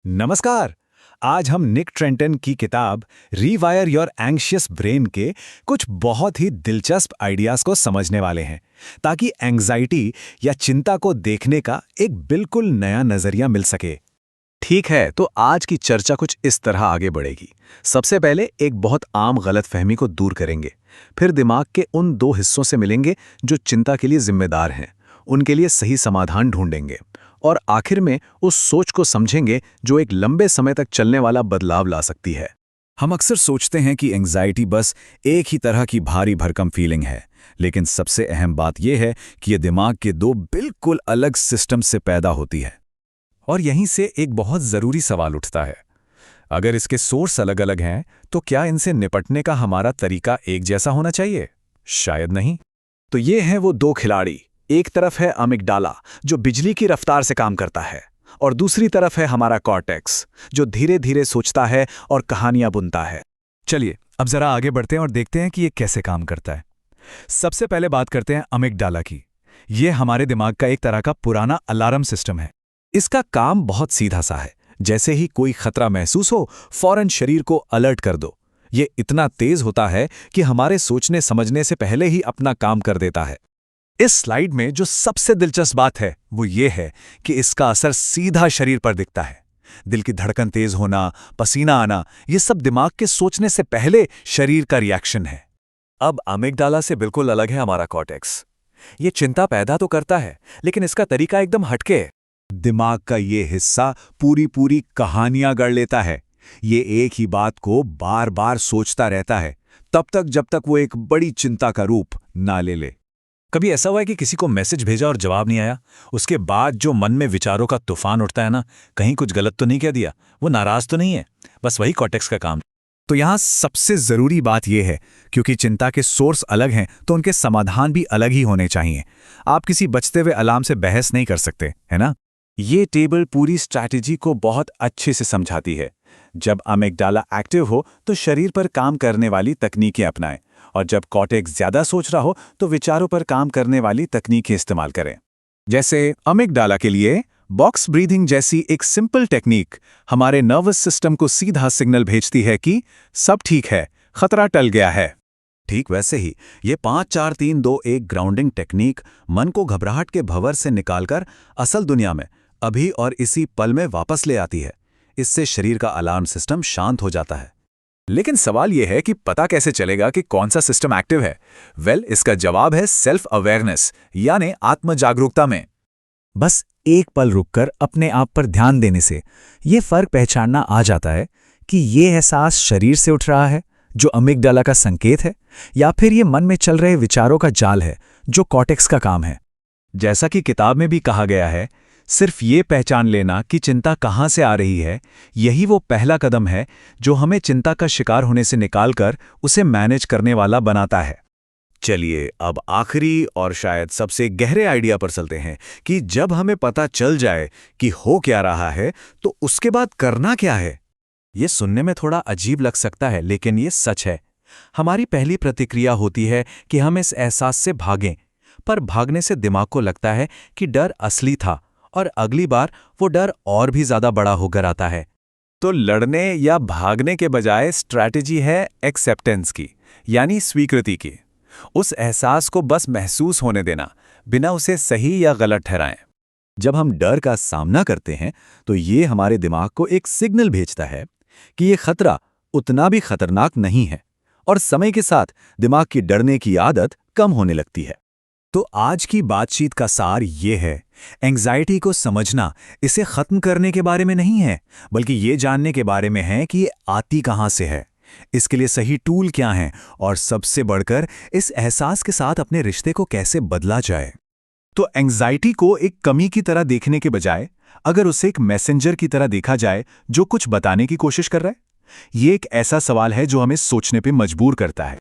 नमस्कार। आज हम निक ट्रेंटन की किताब रीवायर योर एंग्शियस ब्रेन के कुछ बहुत ही दिलचस्प आइडियाज को समझने वाले हैं, ताकि एंग्जाइटी या चिंता को देखने का एक बिल्कुल नया नजरिया मिल सके। ठीक है, तो आज की चर्चा कुछ इस तरह आगे बढ़ेगी। सबसे पहले एक बहुत आम गलतफहमी को दूर करेंगे, फिर दिमाग के उन दो हिस्सों से मिलेंगे जो चिंता के लिए जिम्मेदार हैं, उनके लिए सही समाधान ढूंढेंगे, और आखिर में उस सोच को समझेंगे जो एक लंबे समय तक चलने वाला बदलाव ला सकती है। हम अक्सर सोचते हैं कि एंग्जाइटी बस एक ही तरह की भारी भरकम फीलिंग है, लेकिन सबसे अहम बात यह है कि यह दिमाग के दो बिल्कुल अलग सिस्टम से पैदा होती है। और यहीं से एक बहुत ज़रूरी सवाल उठता है, अगर इसके सोर्स अलग अलग हैं तो क्या इनसे निपटने का हमारा तरीका एक जैसा होना चाहिए? शायद नहीं। तो ये हैं वो दो खिलाड़ी। एक तरफ है अमिगडाला, जो बिजली की रफ्तार से काम करता है, और दूसरी तरफ है हमारा कॉर्टेक्स, जो धीरे धीरे सोचता है और कहानियां बुनता है। चलिए अब जरा आगे बढ़ते हैं और देखते हैं कि ये कैसे काम करता है। सबसे पहले बात करते हैं अमिगडाला की। ये हमारे दिमाग का एक तरह का पुराना अलार्म सिस्टम है। इसका काम बहुत सीधा सा है, जैसे ही कोई खतरा महसूस हो फौरन शरीर को अलर्ट कर दो। ये इतना तेज होता है कि हमारे सोचने समझने से पहले ही अपना काम कर देता है। इस स्लाइड में जो सबसे दिलचस्प बात है वो ये है कि इसका असर सीधा शरीर पर दिखता है। दिल की धड़कन तेज होना, पसीना आना, ये सब दिमाग के सोचने से पहले शरीर का रिएक्शन है। अब अमिगडाला से बिल्कुल अलग है हमारा कॉर्टेक्स। ये चिंता पैदा तो करता है, लेकिन इसका तरीका एकदम हटके है। दिमाग का ये हिस्सा पूरी पूरी कहानियां गढ़ लेता है। ये एक ही बात को बार बार सोचता रहता है, तब तक जब तक वो एक बड़ी चिंता का रूप ना ले ले। कभी ऐसा हुआ है कि किसी को मैसेज भेजा और जवाब नहीं आया, उसके बाद जो मन में विचारों का तूफान उठता है ना, कहीं कुछ गलत तो नहीं कह दिया, वो नाराज तो नहीं है, बस वही कॉर्टेक्स का काम। तो यहाँ सबसे जरूरी बात यह है, क्योंकि चिंता के सोर्स अलग हैं तो उनके समाधान भी अलग ही होने चाहिए। आप किसी बजते हुए अलार्म से बहस नहीं कर सकते, है ना? ये टेबल पूरी स्ट्रैटेजी को बहुत अच्छे से समझाती है। जब अमिगडाला एक्टिव हो तो शरीर पर काम करने वाली तकनीकें अपनाएं, और जब कॉर्टेक्स ज्यादा सोच रहा हो तो विचारों पर काम करने वाली तकनीकें इस्तेमाल करें। जैसे अमिगडाला के लिए बॉक्स ब्रीथिंग जैसी एक सिंपल टेक्निक हमारे नर्वस सिस्टम को सीधा सिग्नल भेजती है कि सब ठीक है, खतरा टल गया है। ठीक वैसे ही ये 5-4-3-2-1 ग्राउंडिंग टेक्निक मन को घबराहट के भंवर से निकालकर असल दुनिया में अभी और इसी पल में वापस ले आती है। इससे शरीर का अलार्म सिस्टम शांत हो जाता है। लेकिन सवाल यह है कि पता कैसे चलेगा कि कौन सा सिस्टम एक्टिव है? इसका जवाब है सेल्फ अवेयरनेस, यानी आत्म जागरूकता में। बस एक पल रुककर अपने आप पर ध्यान देने से ये फर्क पहचानना आ जाता है कि ये एहसास शरीर से उठ रहा है, जो अमिगडाला का संकेत है, या फिर ये मन में चल रहे विचारों का जाल है, जो कॉर्टेक्स का काम है। जैसा कि किताब में भी कहा गया है, सिर्फ ये पहचान लेना कि चिंता कहाँ से आ रही है, यही वो पहला कदम है जो हमें चिंता का शिकार होने से निकालकर उसे मैनेज करने वाला बनाता है। चलिए अब आखिरी और शायद सबसे गहरे आइडिया पर चलते हैं कि जब हमें पता चल जाए कि हो क्या रहा है तो उसके बाद करना क्या है। ये सुनने में थोड़ा अजीब लग सकता है, लेकिन ये सच है। हमारी पहली प्रतिक्रिया होती है कि हम इस एहसास से भागें, पर भागने से दिमाग को लगता है कि डर असली था, और अगली बार वो डर और भी ज्यादा बड़ा होकर आता है। तो लड़ने या भागने के बजाय स्ट्रैटेजी है एक्सेप्टेंस की, यानी स्वीकृति की। उस एहसास को बस महसूस होने देना, बिना उसे सही या गलत ठहराएं। जब हम डर का सामना करते हैं तो ये हमारे दिमाग को एक सिग्नल भेजता है कि ये खतरा उतना भी खतरनाक नहीं है, और समय के साथ दिमाग की डरने की आदत कम होने लगती है। तो आज की बातचीत का सार ये है, एंग्जाइटी को समझना इसे खत्म करने के बारे में नहीं है, बल्कि ये जानने के बारे में है कि ये आती कहाँ से है, इसके लिए सही टूल क्या हैं, और सबसे बढ़कर इस एहसास के साथ अपने रिश्ते को कैसे बदला जाए। तो एंग्जाइटी को एक कमी की तरह देखने के बजाय अगर उसे एक मैसेंजर की तरह देखा जाए जो कुछ बताने की कोशिश कर रहा है, ये एक ऐसा सवाल है जो हमें सोचने पे मजबूर करता है।